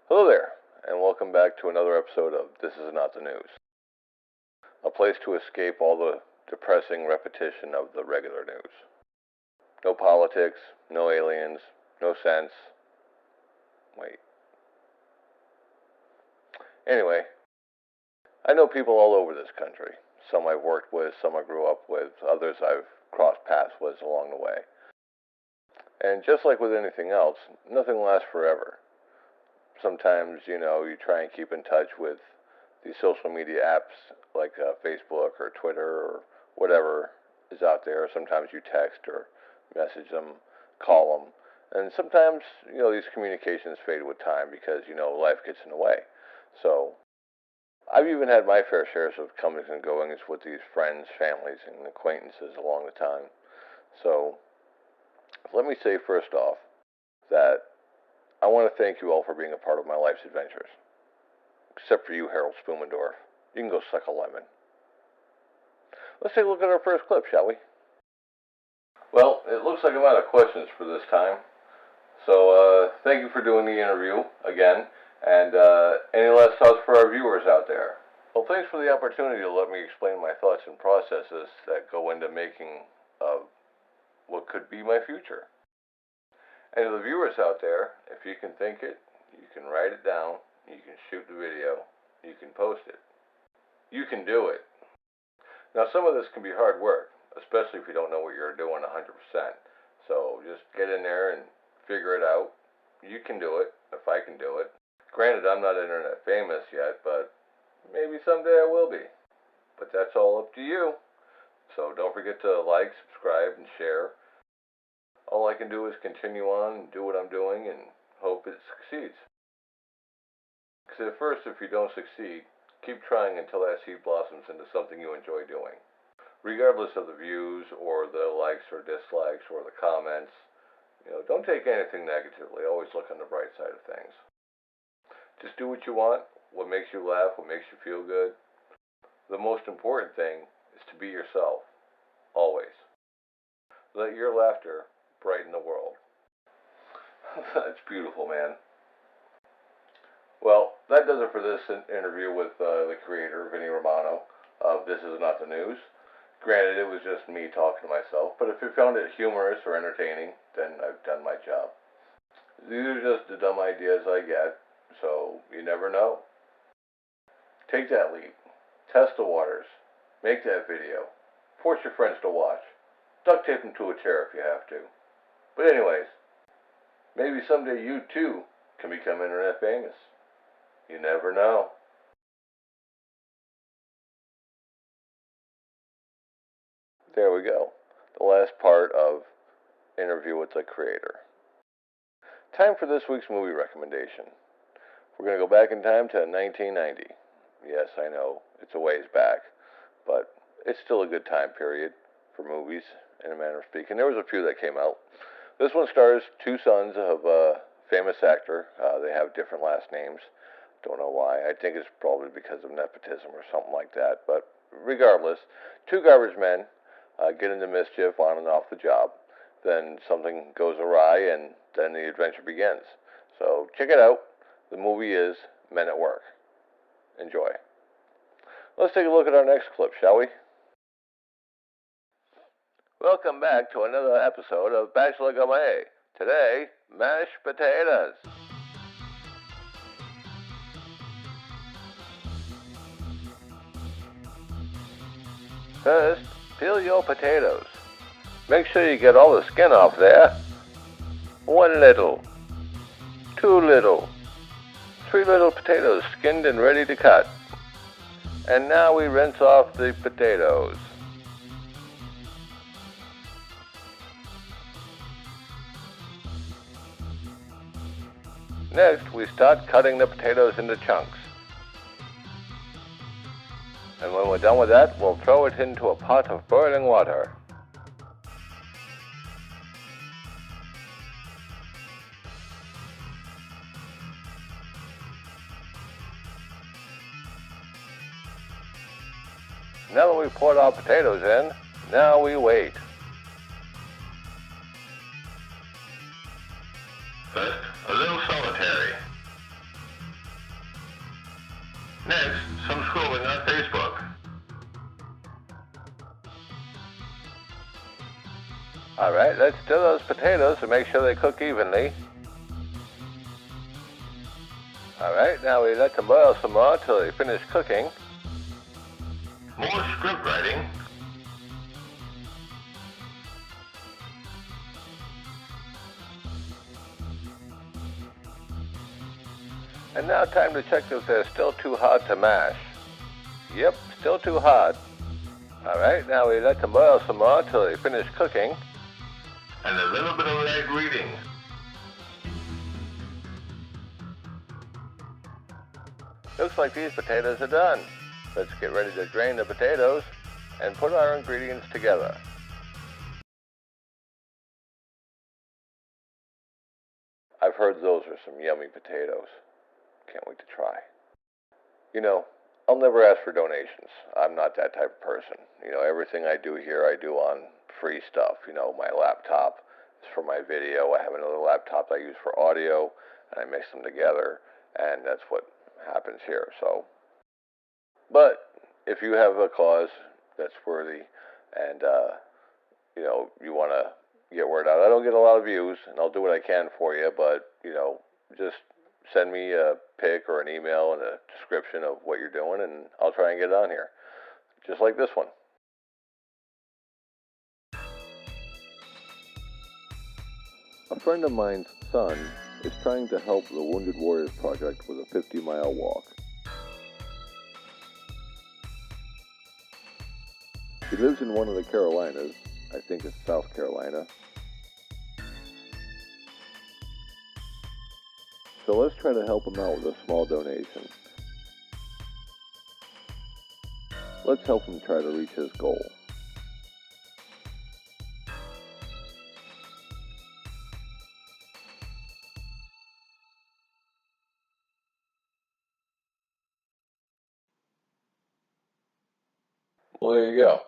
Hello there, and welcome back to another episode of This Is Not the News, a place to escape all the depressing repetition of the regular news. No politics, no aliens, no sense. Wait. Anyway, I know people all over this country. Some I've worked with, some I grew up with, others I've crossed paths with along the way. And just like with anything else, nothing lasts forever. Sometimes, you try and keep in touch with these social media apps like Facebook or Twitter or whatever is out there. Sometimes you text or message them, call them. And sometimes, these communications fade with time because, life gets in the way. So I've even had my fair shares of comings and goings with these friends, families, and acquaintances along the time. So let me say first off that I want to thank you all for being a part of my life's adventures. Except for you, Harold Spoomendorf. You can go suck a lemon. Let's take a look at our first clip, shall we? Well, it looks like I'm out of questions for this time. So, thank you for doing the interview again. And any last thoughts for our viewers out there? Well, thanks for the opportunity to let me explain my thoughts and processes that go into making what could be my future. And to the viewers out there, if you can think it, you can write it down, you can shoot the video, you can post it. You can do it. Now, some of this can be hard work, especially if you don't know what you're doing 100%. So just get in there and figure it out. You can do it, if I can do it. Granted, I'm not internet famous yet, but maybe someday I will be. But that's all up to you. So don't forget to like, subscribe, and share. All I can do is continue on and do what I'm doing and hope it succeeds. Because at first, if you don't succeed, keep trying until that seed blossoms into something you enjoy doing. Regardless of the views or the likes or dislikes or the comments, don't take anything negatively. Always look on the bright side of things. Just do what you want, what makes you laugh, what makes you feel good. The most important thing is to be yourself, always. Let your laughter brighten the world. That's beautiful, man. Well, that does it for this interview with the creator, Vinny Romano, of This Is Not the News. Granted, it was just me talking to myself, but if you found it humorous or entertaining, then I've done my job. These are just the dumb ideas I get, so you never know. Take that leap. Test the waters. Make that video. Force your friends to watch. Duct tape them to a chair if you have to. But anyways, maybe someday you too can become internet famous. You never know. There we go. The last part of interview with the creator. Time for this week's movie recommendation. We're going to go back in time to 1990. Yes, I know, it's a ways back, but it's still a good time period for movies, in a manner of speaking. There was a few that came out. This one stars two sons of a famous actor. They have different last names. Don't know why. I think it's probably because of nepotism or something like that. But regardless, two garbage men get into mischief on and off the job. Then something goes awry, and then the adventure begins. So check it out. The movie is Men at Work. Enjoy. Let's take a look at our next clip, shall we? Welcome back to another episode of Bachelor Gourmet. Today, mashed potatoes. First, peel your potatoes. Make sure you get all the skin off there. 1 little, 2 little, 3 little potatoes skinned and ready to cut. And now we rinse off the potatoes. Next, we start cutting the potatoes into chunks. And when we're done with that, we'll throw it into a pot of boiling water. Now that we've poured our potatoes in, now we wait. First, a little solitary. Next, some scrolling on Facebook. Alright, let's stir those potatoes to make sure they cook evenly. Alright, now we let them boil some more until they finish cooking. More script writing. And now time to check if they're still too hard to mash. Yep, still too hard. Alright, now we let them boil some more until they finish cooking. And a little bit of leg reading. Looks like these potatoes are done. Let's get ready to drain the potatoes and put our ingredients together. I've heard those are some yummy potatoes. Can't wait to try. You know, I'll never ask for donations. I'm not that type of person. You know, everything I do here, I do on free stuff. You know, my laptop is for my video. I have another laptop I use for audio, and I mix them together, and that's what happens here. So, but if you have a cause that's worthy, and you know, you want to get word out, I don't get a lot of views, and I'll do what I can for you. But you know, just send me a pic or an email and a description of what you're doing, and I'll try and get it on here, just like this one. A friend of mine's son is trying to help the Wounded Warriors Project with a 50-mile walk. He lives in one of the Carolinas, I think it's South Carolina. So let's try to help him out with a small donation. Let's help him try to reach his goal. Well, there you go.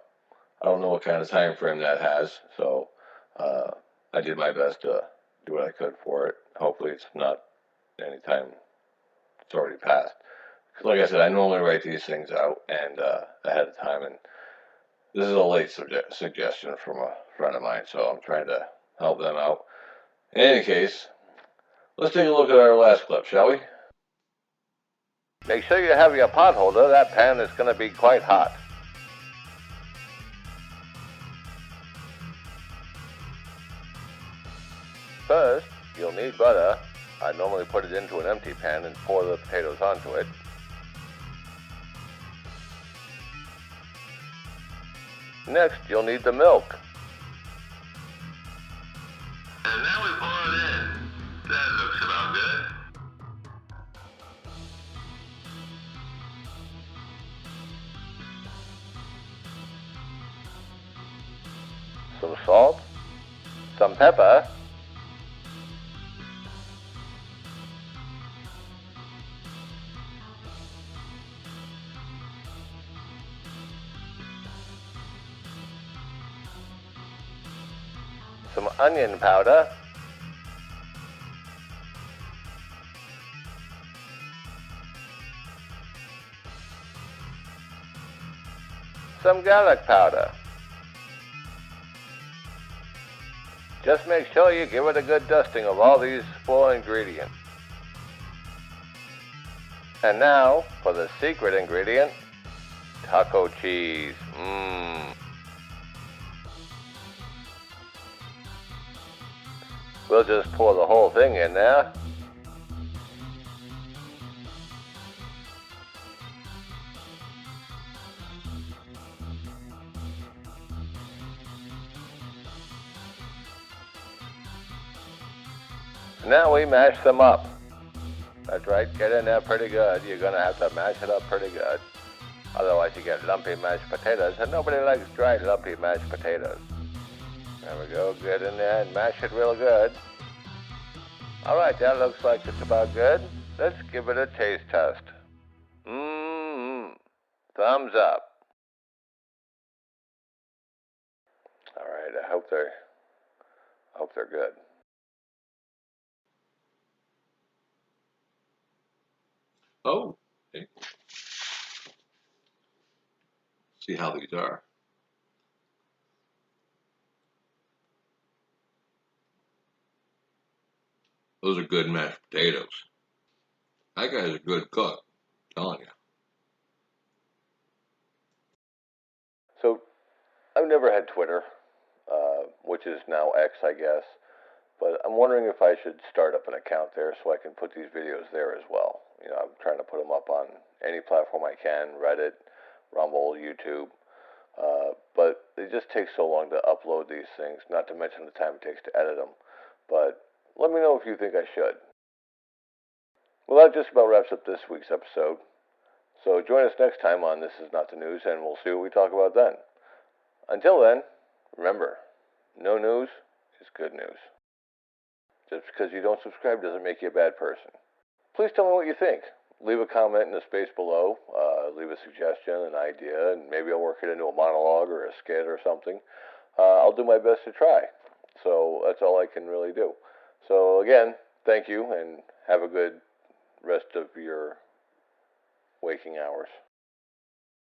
I don't know what kind of time frame that has, so I did my best to do what I could for it. Hopefully it's not any time it's already passed. Because like I said, I normally write these things out and ahead of time, and this is a late suggestion from a friend of mine, so I'm trying to help them out. In any case, let's take a look at our last clip, shall we? Make sure you have your pot holder. That pan is going to be quite hot. First, you'll need butter. I normally put it into an empty pan and pour the potatoes onto it. Next, you'll need the milk. And now we pour it in. That looks about good. Some salt, some pepper, some onion powder, some garlic powder. Just make sure you give it a good dusting of all these 4 ingredients. And now for the secret ingredient, taco cheese. We'll just pour the whole thing in there. Now we mash them up. That's right, get in there pretty good. You're going to have to mash it up pretty good. Otherwise you get lumpy mashed potatoes, and nobody likes dry lumpy mashed potatoes. There we go, get in there and mash it real good. Alright, that looks like it's about good. Let's give it a taste test. Thumbs up. Alright, I hope they're good. Oh, okay. see how these are. Those are good mashed potatoes. That guy's a good cook, I'm telling you. So, I've never had Twitter, which is now X, I guess. But I'm wondering if I should start up an account there so I can put these videos there as well. You know, I'm trying to put them up on any platform I can, Reddit, Rumble, YouTube. But it just takes so long to upload these things, not to mention the time it takes to edit them. But let me know if you think I should. Well, that just about wraps up this week's episode. So join us next time on This Is Not the News, and we'll see what we talk about then. Until then, remember, no news is good news. Just because you don't subscribe doesn't make you a bad person. Please tell me what you think. Leave a comment in the space below. Leave a suggestion, an idea, and maybe I'll work it into a monologue or a skit or something. I'll do my best to try. So that's all I can really do. So again, thank you, and have a good rest of your waking hours.